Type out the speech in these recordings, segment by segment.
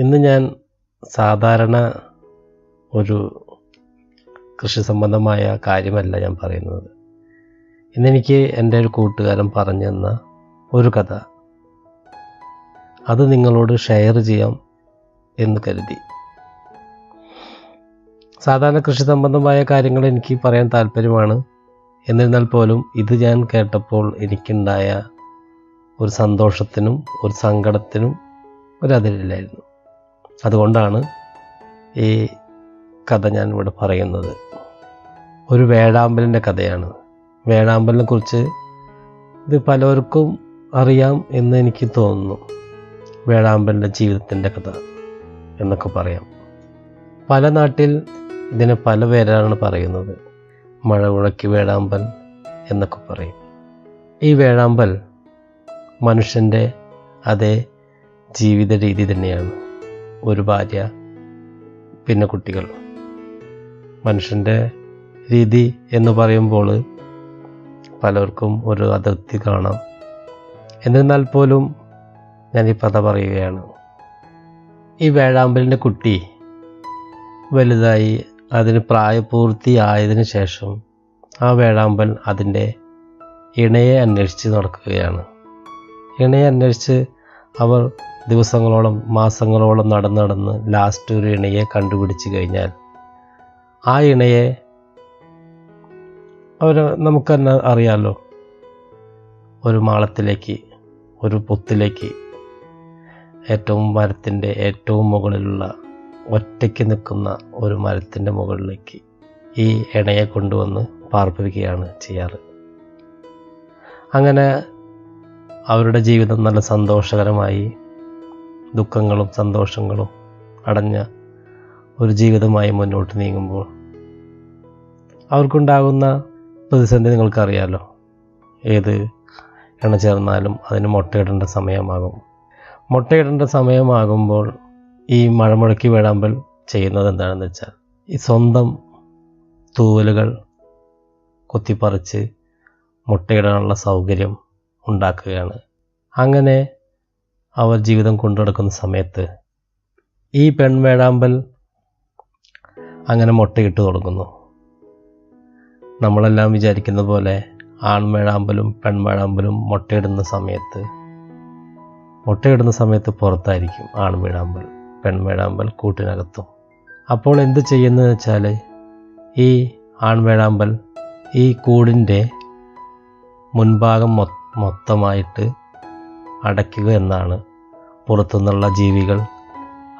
ഇന്ന് ഞാൻ സാധാരണ ഒരു കൃഷി സംബന്ധമായ കാര്യമല്ല ഞാൻ പറയുന്നത്. ഇന്നെനിക്ക് എൻ്റെ ഒരു കൂട്ടുകാരൻ പറഞ്ഞു തന്ന ഒരു കഥ, അത് നിങ്ങളോട് ഷെയർ ചെയ്യാം എന്ന് കരുതി. സാധാരണ കൃഷി സംബന്ധമായ കാര്യങ്ങൾ എനിക്ക് പറയാൻ താല്പര്യമാണ്. എന്നിരുന്നാൽ പോലും ഇത് ഞാൻ കേട്ടപ്പോൾ എനിക്കുണ്ടായ ഒരു സന്തോഷത്തിനും ഒരു സങ്കടത്തിനും ഒരതിരില്ലായിരുന്നു. അതുകൊണ്ടാണ് ഈ കഥ ഞാൻ ഇവിടെ പറയുന്നത്. ഒരു വേഴാമ്പലിൻ്റെ കഥയാണ്. വേഴാമ്പലിനെ കുറിച്ച് ഇത് പലർക്കും അറിയാം എന്ന് എനിക്ക് തോന്നുന്നു. വേഴാമ്പലിൻ്റെ ജീവിതത്തിൻ്റെ കഥ എന്നൊക്കെ പറയാം. പല നാട്ടിൽ ഇതിനെ പല പേരാണ് പറയുന്നത്. മഴവിളക്ക് വേഴാമ്പൽ എന്നൊക്കെ പറയും. ഈ വേഴാമ്പൽ മനുഷ്യൻ്റെ അതേ ജീവിത രീതി തന്നെയാണ്. ഒരു ഭാര്യ, പിന്നെ കുട്ടികൾ. മനുഷ്യൻ്റെ രീതി എന്ന് പറയുമ്പോൾ പലർക്കും ഒരു അതിർത്തി കാണാം. എന്നിരുന്നാൽ പോലും ഞാൻ ഈ കഥ പറയുകയാണ്. ഈ വേഴാമ്പലിൻ്റെ കുട്ടി വലുതായി അതിന് പ്രായപൂർത്തിയായതിനു ശേഷം ആ വേഴാമ്പൽ അതിൻ്റെ ഇണയെ അന്വേഷിച്ച് നടക്കുകയാണ്. ഇണയെ അന്വേഷിച്ച് അവർ ദിവസങ്ങളോളം മാസങ്ങളോളം നടന്ന് ലാസ്റ്റ് ഒരു ഇണയെ കണ്ടുപിടിച്ച് കഴിഞ്ഞാൽ ആ ഇണയെ നമുക്ക് തന്നെ അറിയാമല്ലോ, ഒരു മാളത്തിലേക്ക്, ഒരു പൊത്തിലേക്ക്, മരത്തിൻ്റെ ഏറ്റവും മുകളിലുള്ള ഒറ്റയ്ക്ക് നിൽക്കുന്ന ഒരു മരത്തിൻ്റെ മുകളിലേക്ക് ഈ ഇണയെ കൊണ്ടുവന്ന് പാർപ്പിക്കുകയാണ് ചെയ്യാറ്. അങ്ങനെ അവരുടെ ജീവിതം നല്ല സന്തോഷകരമായി, ദുഃഖങ്ങളും സന്തോഷങ്ങളും അടഞ്ഞ ഒരു ജീവിതമായി മുന്നോട്ട് നീങ്ങുമ്പോൾ അവർക്കുണ്ടാകുന്ന പ്രതിസന്ധി നിങ്ങൾക്കറിയാമല്ലോ. ഏത് ഇണ ചേർന്നാലും അതിന് മുട്ടയിടേണ്ട സമയമാകും. മുട്ടയിടേണ്ട സമയമാകുമ്പോൾ ഈ മഴമുഴക്കി വേഴാമ്പൽ ചെയ്യുന്നത് എന്താണെന്ന് വെച്ചാൽ ഈ സ്വന്തം തൂവലുകൾ കൊത്തിപ്പറിച്ച് മുട്ടയിടാനുള്ള സൗകര്യം ഉണ്ടാക്കുകയാണ്. അങ്ങനെ അവർ ജീവിതം കൊണ്ടുനടക്കുന്ന സമയത്ത് ഈ പെൺവേഴാമ്പൽ അങ്ങനെ മുട്ടയിട്ട് തുടങ്ങുന്നു. നമ്മളെല്ലാം വിചാരിക്കുന്ന പോലെ ആൺവേഴാമ്പലും പെൺവേഴാമ്പലും മുട്ടയിടുന്ന സമയത്ത് പുറത്തായിരിക്കും ആൺവേഴാമ്പൽ, പെൺവേഴാമ്പൽ കൂട്ടിനകത്തും. അപ്പോൾ എന്ത് ചെയ്യുന്നത് വെച്ചാൽ ഈ ആൺവേഴാമ്പൽ ഈ കൂടിൻ്റെ മുൻഭാഗം മൊത്തമായിട്ട് അടയ്ക്കുക എന്നാണ്. പുറത്തുനിന്നുള്ള ജീവികൾ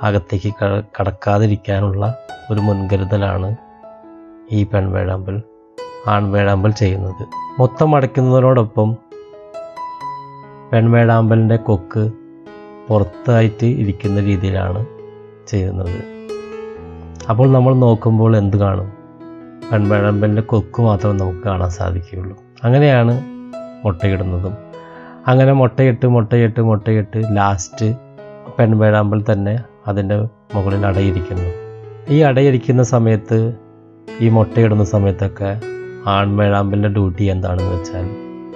അകത്തേക്ക് കടക്കാതിരിക്കാനുള്ള ഒരു മുൻകരുതലാണ് ഈ പെൺവേഴാമ്പൽ ആൺവേഴാമ്പൽ ചെയ്യുന്നത്. മൊത്തം അടയ്ക്കുന്നതിനോടൊപ്പം പെൺവേഴാമ്പലിൻ്റെ കൊക്ക് പുറത്തായിട്ട് ഇരിക്കുന്ന രീതിയിലാണ് ചെയ്യുന്നത്. അപ്പോൾ നമ്മൾ നോക്കുമ്പോൾ എന്ത് കാണും? പെൺവേഴാമ്പലിൻ്റെ കൊക്ക് മാത്രം നമുക്ക് കാണാൻ സാധിക്കുകയുള്ളൂ. അങ്ങനെയാണ് മുട്ടയിടുന്നതും. അങ്ങനെ മുട്ടയിട്ട് ലാസ്റ്റ് പെൺവേഴാമ്പൽ തന്നെ അതിൻ്റെ മുകളിൽ അടയിരിക്കുന്നു. ഈ അടയിരിക്കുന്ന സമയത്ത്, ഈ മുട്ടയിടുന്ന സമയത്തൊക്കെ ആൺവേഴാമ്പലിൻ്റെ ഡ്യൂട്ടി എന്താണെന്ന് വെച്ചാൽ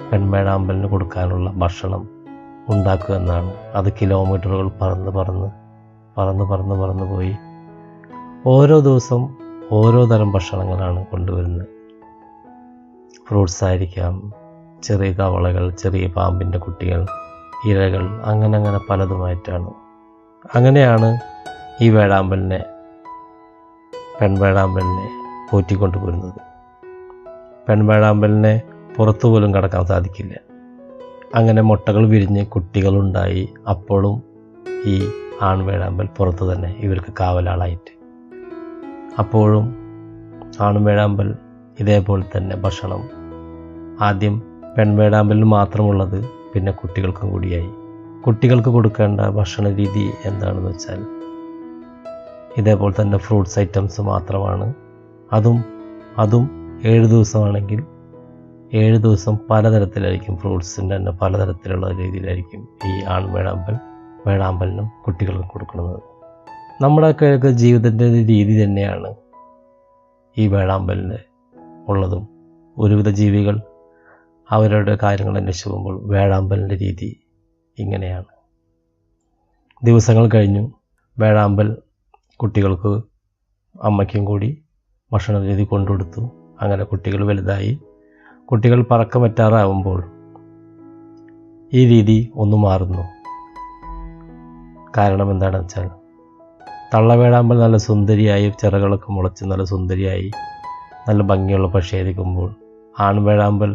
പെൺവേഴാമ്പലിന് കൊടുക്കാനുള്ള ഭക്ഷണം ഉണ്ടാക്കുക എന്നാണ്. അത് കിലോമീറ്ററുകൾ പറന്ന് പോയി ഓരോ ദിവസം ഓരോ തരം ഭക്ഷണങ്ങളാണ് കൊണ്ടുവരുന്നത്. ഫ്രൂട്ട്സ് ആയിരിക്കാം, ചെറിയ തവളകൾ, ചെറിയ പാമ്പിൻ്റെ കുട്ടികൾ, ഇരകൾ, അങ്ങനെ പലതുമായിട്ടാണ്. അങ്ങനെയാണ് ഈ പെൺവേഴാമ്പലിനെ പോറ്റിക്കൊണ്ടുപോരുന്നത്. പെൺവേഴാമ്പലിനെ പുറത്തു പോലും കടക്കാൻ സാധിക്കില്ല. അങ്ങനെ മുട്ടകൾ വിരിഞ്ഞ് കുട്ടികളുണ്ടായി. അപ്പോഴും ഈ ആൺവേഴാമ്പൽ പുറത്ത് തന്നെ ഇവർക്ക് കാവലാളായിട്ട്. അപ്പോഴും ആൺവേഴാമ്പൽ ഇതേപോലെ തന്നെ ഭക്ഷണം ആദ്യം പെൺവേഴാമ്പലിന് മാത്രമുള്ളത് പിന്നെ കുട്ടികൾക്കും കൂടിയായി. കുട്ടികൾക്ക് കൊടുക്കേണ്ട ഭക്ഷണ രീതി എന്താണെന്ന് വെച്ചാൽ ഇതേപോലെ തന്നെ ഫ്രൂട്ട്സ് ഐറ്റംസ് മാത്രമാണ്. അതും 7 ദിവസമാണെങ്കിൽ 7 ദിവസം പലതരത്തിലായിരിക്കും. ഫ്രൂട്ട്സിൻ്റെ തന്നെ പലതരത്തിലുള്ള രീതിയിലായിരിക്കും ഈ വേഴാമ്പലിനും കുട്ടികൾക്കും കൊടുക്കുന്നത്. നമ്മുടെയൊക്കെ ജീവിതത്തിൻ്റെ രീതി തന്നെയാണ് ഈ വേഴാമ്പലിന് ഉള്ളതും. ഒരുവിധ ജീവികൾ അവരുടെ കാര്യങ്ങൾ അന്വേഷിച്ച് പോകുമ്പോൾ വേഴാമ്പലിൻ്റെ രീതി ഇങ്ങനെയാണ്. ദിവസങ്ങൾ കഴിഞ്ഞു, വേഴാമ്പൽ കുട്ടികൾക്ക് അമ്മയ്ക്കും കൂടി ഭക്ഷണ രീതി കൊണ്ടുകൊടുത്തു. അങ്ങനെ കുട്ടികൾ വലുതായി. കുട്ടികൾ പറക്കം പറ്റാറാവുമ്പോൾ ഈ രീതി ഒന്ന് മാറുന്നു. കാരണം എന്താണെന്ന് വെച്ചാൽ തള്ളവേഴാമ്പൽ നല്ല സുന്ദരിയായി ചിറകളൊക്കെ മുളച്ച് നല്ല സുന്ദരിയായി നല്ല ഭംഗിയുള്ള പക്ഷിയായിരിക്കുമ്പോൾ ആൺവേഴാമ്പൽ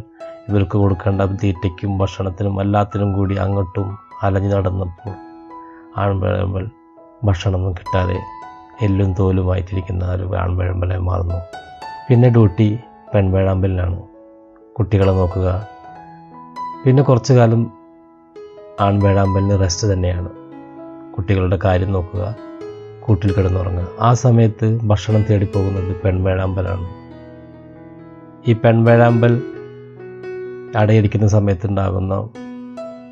ഇവർക്ക് കൊടുക്കേണ്ട തീറ്റയ്ക്കും ഭക്ഷണത്തിനും എല്ലാത്തിനും കൂടി അങ്ങോട്ടും അലഞ്ഞു നടന്നപ്പോൾ ആൺവേഴാമ്പൽ ഭക്ഷണമൊന്നും കിട്ടാതെ എല്ലും തോലുമായിട്ടിരിക്കുന്ന ഒരു ആൺവേഴാമ്പലായി മാറുന്നു. പിന്നെ ഡ്യൂട്ടി പെൺവേഴാമ്പലിനാണ്. കുട്ടികളെ നോക്കുക. പിന്നെ കുറച്ചു കാലം ആൺവേഴാമ്പലിന് റെസ്റ്റ് തന്നെയാണ്. കുട്ടികളുടെ കാര്യം നോക്കുക, കൂട്ടിൽ കിടന്നുറങ്ങുക. ആ സമയത്ത് ഭക്ഷണം തേടിപ്പോകുന്നത് പെൺവേഴാമ്പലാണ്. ഈ പെൺവേഴാമ്പൽ അടയിരിക്കുന്ന സമയത്തുണ്ടാകുന്ന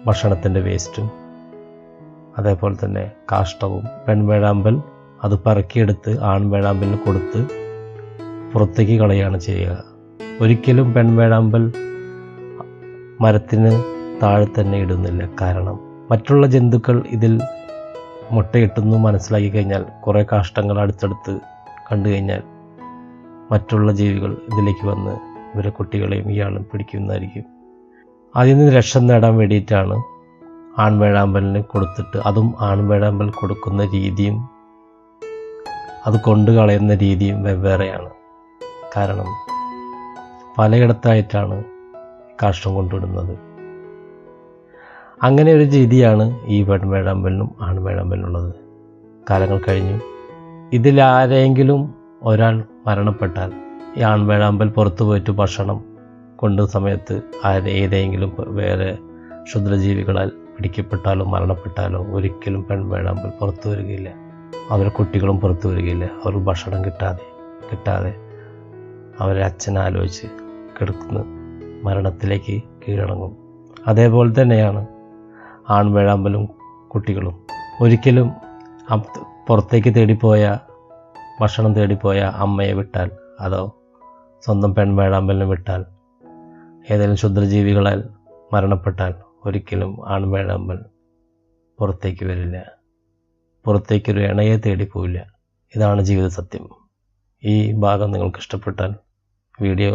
ഭക്ഷണത്തിൻ്റെ വേസ്റ്റും അതേപോലെ തന്നെ കാഷ്ടവും പെൺവേഴാമ്പൽ അത് പറക്കിയെടുത്ത് ആൺവേഴാമ്പലിന് കൊടുത്ത് പുറത്തേക്ക് കളയുകയാണ് ചെയ്യുക. ഒരിക്കലും പെൺവേഴാമ്പൽ മരത്തിന് താഴെ തന്നെ ഇടുന്നില്ല. കാരണം മറ്റുള്ള ജന്തുക്കൾ ഇതിൽ മുട്ടയിട്ടുന്നു മനസ്സിലാക്കി കഴിഞ്ഞാൽ, കുറേ കാഷ്ടങ്ങൾ അടുത്തടുത്ത് കണ്ടു കഴിഞ്ഞാൽ മറ്റുള്ള ജീവികൾ ഇതിലേക്ക് വന്ന് ഇവരെ കുട്ടികളെയും ഇയാളും പിടിക്കുന്നതായിരിക്കും. അതിൽ നിന്ന് രക്ഷ നേടാൻ വേണ്ടിയിട്ടാണ് ആൺവേഴാമ്പലിന് കൊടുത്തിട്ട്, അതും ആൺവേഴാമ്പൽ കൊടുക്കുന്ന രീതിയും അത് കൊണ്ടു കളയുന്ന രീതിയും വെവ്വേറെയാണ്. കാരണം പലയിടത്തായിട്ടാണ് കാഷ്ടം കൊണ്ടുവിടുന്നത്. അങ്ങനെ ഒരു രീതിയാണ് ഈ പെൺവേഴാമ്പലിനും ആൺവേഴാമ്പലിനുള്ളത്. കാലങ്ങൾ കഴിഞ്ഞു. ഇതിലാരെങ്കിലും ഒരാൾ മരണപ്പെട്ടാൽ ഈ ആൺവേഴാമ്പൽ പുറത്തു പോയിട്ട് ഭക്ഷണം കൊണ്ട സമയത്ത് ഏതെങ്കിലും വേറെ ക്ഷുദ്രജീവികളാൽ പിടിക്കപ്പെട്ടാലോ മരണപ്പെട്ടാലോ ഒരിക്കലും പെൺവേഴാമ്പൽ പുറത്തു വരികയില്ല. അവരുടെ കുട്ടികളും പുറത്തു വരികയില്ല. അവർക്ക് ഭക്ഷണം കിട്ടാതെ അവരെ അച്ഛനാലോചിച്ച് കിടക്കുന്ന മരണത്തിലേക്ക് കീഴടങ്ങും. അതേപോലെ തന്നെയാണ് ആൺവേഴാമ്പലും കുട്ടികളും. ഒരിക്കലും പുറത്തേക്ക് ഭക്ഷണം തേടിപ്പോയ അമ്മയെ വിട്ടാൽ, അതോ സ്വന്തം പെൺവേഴാമ്പലിനെ വിട്ടാൽ, ഏതെങ്കിലും ക്ഷുദ്രജീവികളാൽ മരണപ്പെട്ടാൽ ഒരിക്കലും ആൺവേഴാമ്പൽ പുറത്തേക്ക് വരില്ല. പുറത്തേക്കൊരു ഇണയെ തേടിപ്പോവില്ല. ഇതാണ് ജീവിത സത്യം. ഈ ഭാഗം നിങ്ങൾക്ക് ഇഷ്ടപ്പെട്ടാൽ വീഡിയോ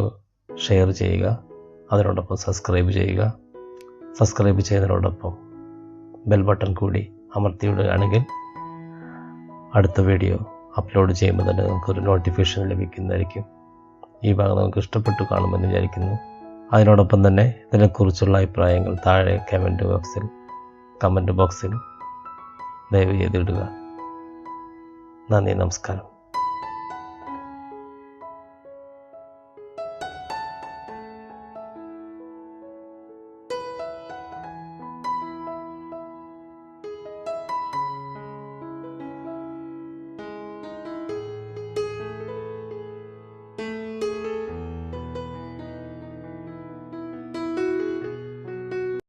ഷെയർ ചെയ്യുക. അതിനോടൊപ്പം സബ്സ്ക്രൈബ് ചെയ്യുക. സബ്സ്ക്രൈബ് ചെയ്യുന്നതിനോടൊപ്പം ബെൽ ബട്ടൺ കൂടി അമർത്തിയിടുകയാണെങ്കിൽ അടുത്ത വീഡിയോ അപ്ലോഡ് ചെയ്യുമ്പോൾ തന്നെ നമുക്കൊരു നോട്ടിഫിക്കേഷൻ ലഭിക്കുന്നതായിരിക്കും. ഈ ഭാഗം നമുക്ക് ഇഷ്ടപ്പെട്ടു കാണുമെന്ന് വിചാരിക്കുന്നു. അതിനോടൊപ്പം തന്നെ ഇതിനെക്കുറിച്ചുള്ള അഭിപ്രായങ്ങൾ താഴെ കമൻറ്റ് ബോക്സിൽ ദയവ് ചെയ്തിടുക. നന്ദി, നമസ്കാരം.